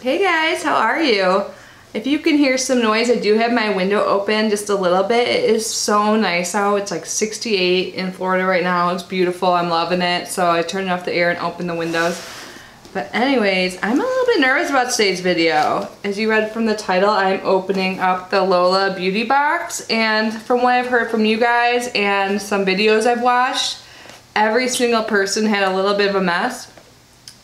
Hey guys, how are you? If you can hear some noise, I do have my window open just a little bit. It is so nice out. It's like 68 in Florida right now. It's beautiful. I'm loving it. So I turned off the air and opened the windows. But anyways, I'm a little bit nervous about today's video. As you read from the title, I'm opening up the Lola beauty box. And from what I've heard from you guys and some videos I've watched, every single person had a little bit of a mess.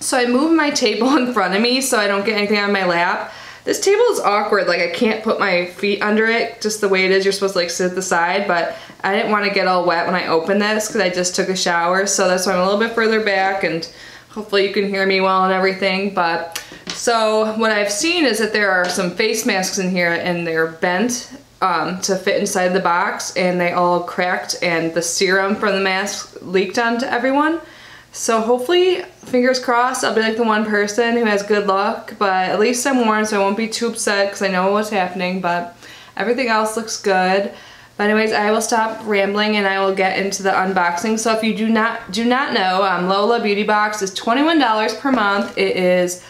So I moved my table in front of me so I don't get anything on my lap. This table is awkward, like I can't put my feet under it just the way it is. You're supposed to like sit at the side, but I didn't want to get all wet when I opened this because I just took a shower, so that's why I'm a little bit further back, and hopefully you can hear me well and everything. But so what I've seen is that there are some face masks in here and they're bent to fit inside the box, and they all cracked and the serum from the mask leaked onto everyone. So hopefully, fingers crossed, I'll be like the one person who has good luck, but at least I'm warned so I won't be too upset because I know what's happening, but everything else looks good. But anyways, I will stop rambling and I will get into the unboxing. So if you do not know, Lola Beauty Box is $21 per month. It is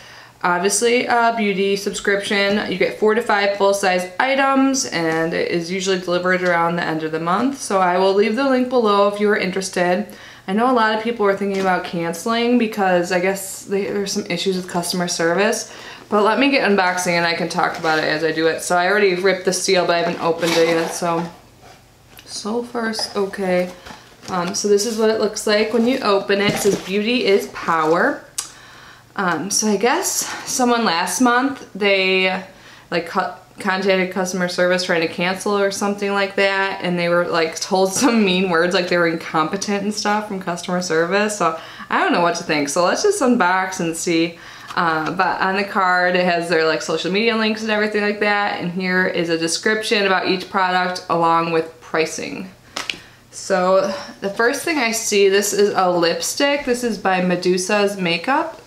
obviously a beauty subscription. You get 4 to 5 full-size items, and it is usually delivered around the end of the month. So I will leave the link below if you are interested. I know a lot of people were thinking about canceling because I guess there's some issues with customer service, but let me get unboxing and I can talk about it as I do it. So I already ripped the seal, but I haven't opened it yet, so far okay. So this is what it looks like when you open it. It says beauty is power. So I guess someone last month, they like contacted customer service trying to cancel or something like that, and they were like told some mean words, like they were incompetent and stuff from customer service. So I don't know what to think, so let's just unbox and see. But on the card it has their like social media links and everything like that, and here is a description about each product along with pricing. So the first thing I see, this is a lipstick. This is by Medusa's Makeup.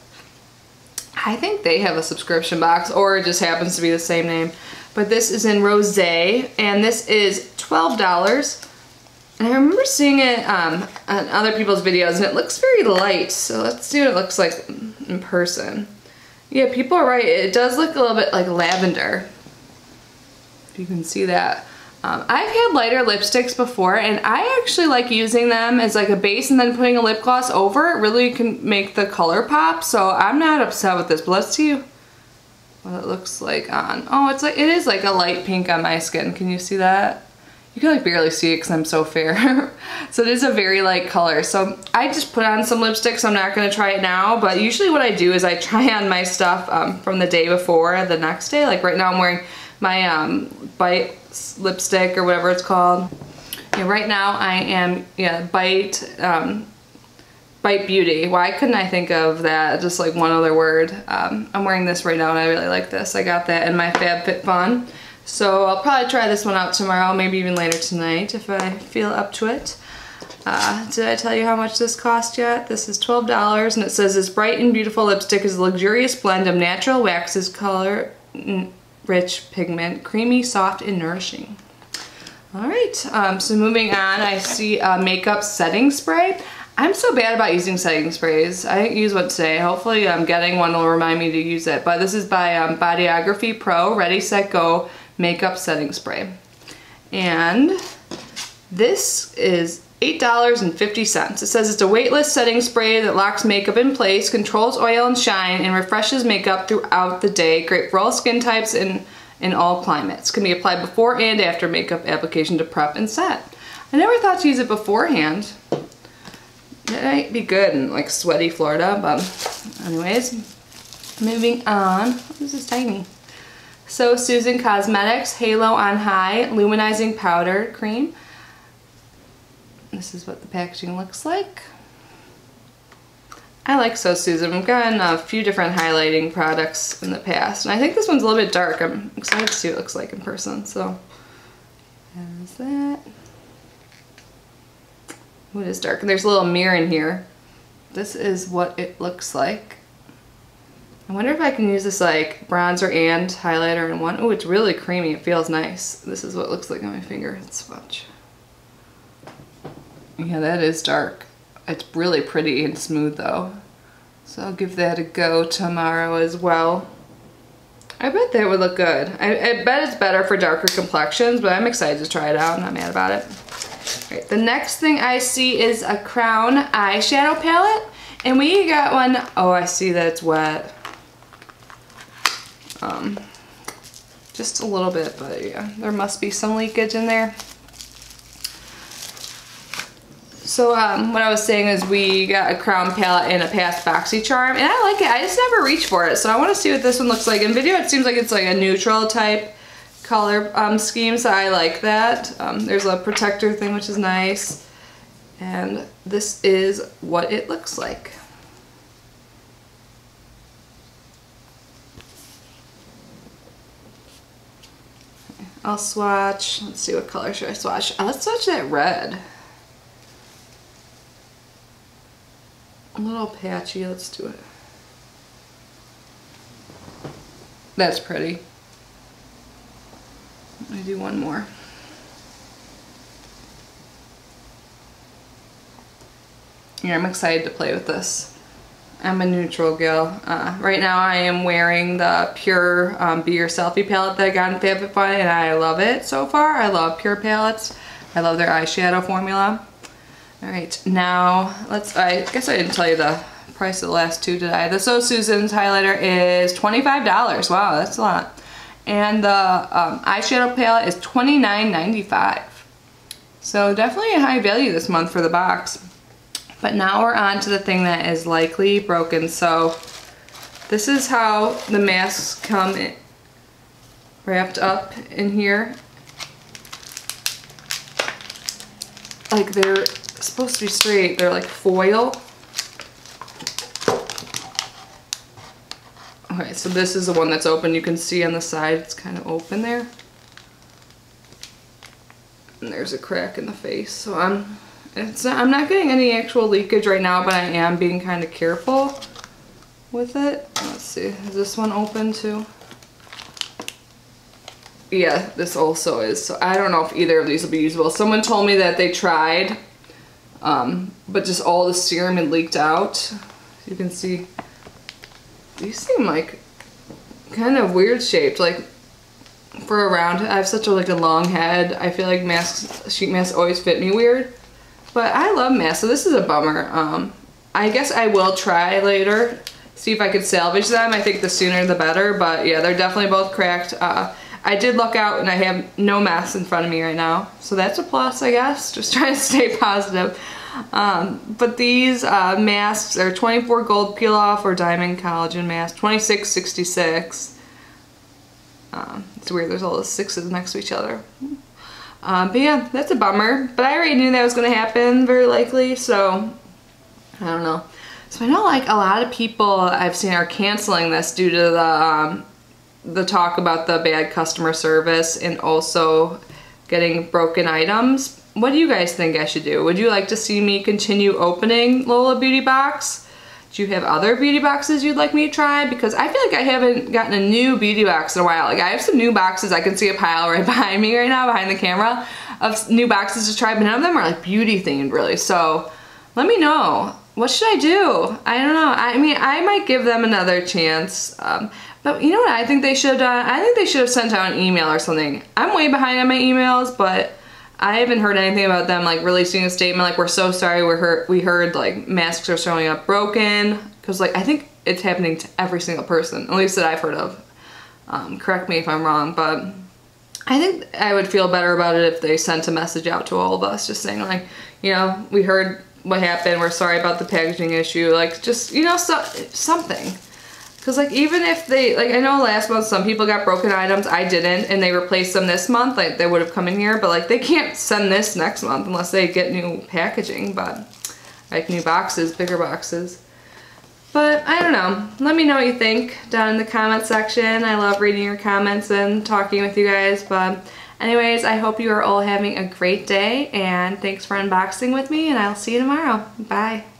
I think they have a subscription box, or it just happens to be the same name. But this is in Rosé, and this is $12. And I remember seeing it on other people's videos, and it looks very light. So let's see what it looks like in person. Yeah, people are right. It does look a little bit like lavender, if you can see that. I've had lighter lipsticks before, and I actually like using them as like a base and then putting a lip gloss over. It really can make the color pop, so I'm not upset with this. But let's see what it looks like on. Oh, it is like a light pink on my skin. Can you see that? You can like barely see it because I'm so fair. So it is a very light color. So I just put on some lipstick, so I'm not going to try it now. But usually what I do is I try on my stuff from the day before, the next day. Like right now I'm wearing my Bite lipstick or whatever it's called. Yeah, right now I am Bite Beauty. Why couldn't I think of that? Just like one other word. I'm wearing this right now and I really like this. I got that in my FabFitFun. So I'll probably try this one out tomorrow, maybe even later tonight if I feel up to it. Did I tell you how much this cost yet? This is $12, and it says this bright and beautiful lipstick is a luxurious blend of natural waxes, color, rich pigment, creamy, soft, and nourishing. All right, so moving on, I see a makeup setting spray. I'm so bad about using setting sprays. I didn't use one today. Hopefully getting one will remind me to use it. But this is by Bodyography Pro Ready, Set, Go Makeup Setting Spray. And this is $8.50. It says it's a weightless setting spray that locks makeup in place, controls oil and shine, and refreshes makeup throughout the day. Great for all skin types and in all climates. Can be applied before and after makeup application to prep and set. I never thought to use it beforehand. It might be good in like sweaty Florida, but anyways, moving on. This is tiny. So Susan Cosmetics Halo on High Luminizing Powder Cream. This is what the packaging looks like. I like So Susan. I've gotten a few different highlighting products in the past, and I think this one's a little bit dark. I'm excited to see what it looks like in person. So there's that. Ooh, it is dark. And there's a little mirror in here. This is what it looks like. I wonder if I can use this like bronzer and highlighter in one. Oh, it's really creamy. It feels nice. This is what it looks like on my finger. It's swatch. Yeah, that is dark. It's really pretty and smooth though. So I'll give that a go tomorrow as well. I bet that would look good. I bet it's better for darker complexions, but I'm excited to try it out. I'm not mad about it. All right, the next thing I see is a Crown eyeshadow palette. And we got one, oh, I see that it's wet. Just a little bit, but yeah, there must be some leakage in there. So what I was saying is we got a Crown palette and a past BoxyCharm, and I like it. I just never reach for it, so I want to see what this one looks like. In video, it seems like it's like a neutral type color scheme, so I like that. There's a protector thing, which is nice, and this is what it looks like. I'll swatch. Let's see, what color should I swatch? Let's swatch that red. A little patchy. Let's do it. That's pretty. Let me do one more. Yeah, I'm excited to play with this. I'm a neutral gal. Right now I am wearing the Pure Be Your Selfie palette that I got in FabFitFun, and I love it so far. I love Pure palettes. I love their eyeshadow formula. Alright, now I guess I didn't tell you the price of the last two, did I? The So Susan's highlighter is $25. Wow, that's a lot. And the eyeshadow palette is $29.95. So definitely a high value this month for the box. But now we're on to the thing that is likely broken. So this is how the masks come wrapped up in here. Like they're supposed to be straight. They're like foil. Okay, so this is the one that's open. You can see on the side it's kind of open there. And there's a crack in the face. So I'm not getting any actual leakage right now, but I am being kind of careful with it. Let's see, is this one open too? Yeah, this also is. So I don't know if either of these will be usable. Someone told me that they tried, but just all the serum had leaked out. You can see, these seem like kind of weird shaped. Like for a round, I have such a long head. I feel like sheet masks always fit me weird. But I love masks, so this is a bummer. I guess I will try later, see if I could salvage them. I think the sooner the better, but yeah, they're definitely both cracked. I did look out and I have no masks in front of me right now, so that's a plus, I guess. Just trying to stay positive. But these masks are 24 gold peel off or diamond collagen mask, $26.66. It's weird, there's all the sixes next to each other. But yeah, that's a bummer. But I already knew that was going to happen, very likely, so I don't know. So I know like a lot of people I've seen are canceling this due to the talk about the bad customer service and also getting broken items. What do you guys think I should do? Would you like to see me continue opening Lola Beauty Box? Do you have other beauty boxes you'd like me to try? Because I feel like I haven't gotten a new beauty box in a while. Like I have some new boxes. I can see a pile right behind me right now, behind the camera, of new boxes to try, but none of them are like beauty themed really. So let me know. What should I do? I don't know. I mean, I might give them another chance. But you know what I think they should have done? I think they should have sent out an email or something. I'm way behind on my emails, but I haven't heard anything about them like releasing a statement like, we're so sorry, we heard like masks are showing up broken. Because like I think it's happening to every single person, at least that I've heard of. Correct me if I'm wrong, but I think I would feel better about it if they sent a message out to all of us just saying like, you know, we heard what happened, we're sorry about the packaging issue, like just, you know, something. Because like even if they, like I know last month some people got broken items, I didn't, and they replaced them this month, like they would have come in here, but like they can't send this next month unless they get new packaging, but like new boxes, bigger boxes. But I don't know, let me know what you think down in the comment section. I love reading your comments and talking with you guys, but anyways, I hope you are all having a great day, and thanks for unboxing with me, and I'll see you tomorrow. Bye.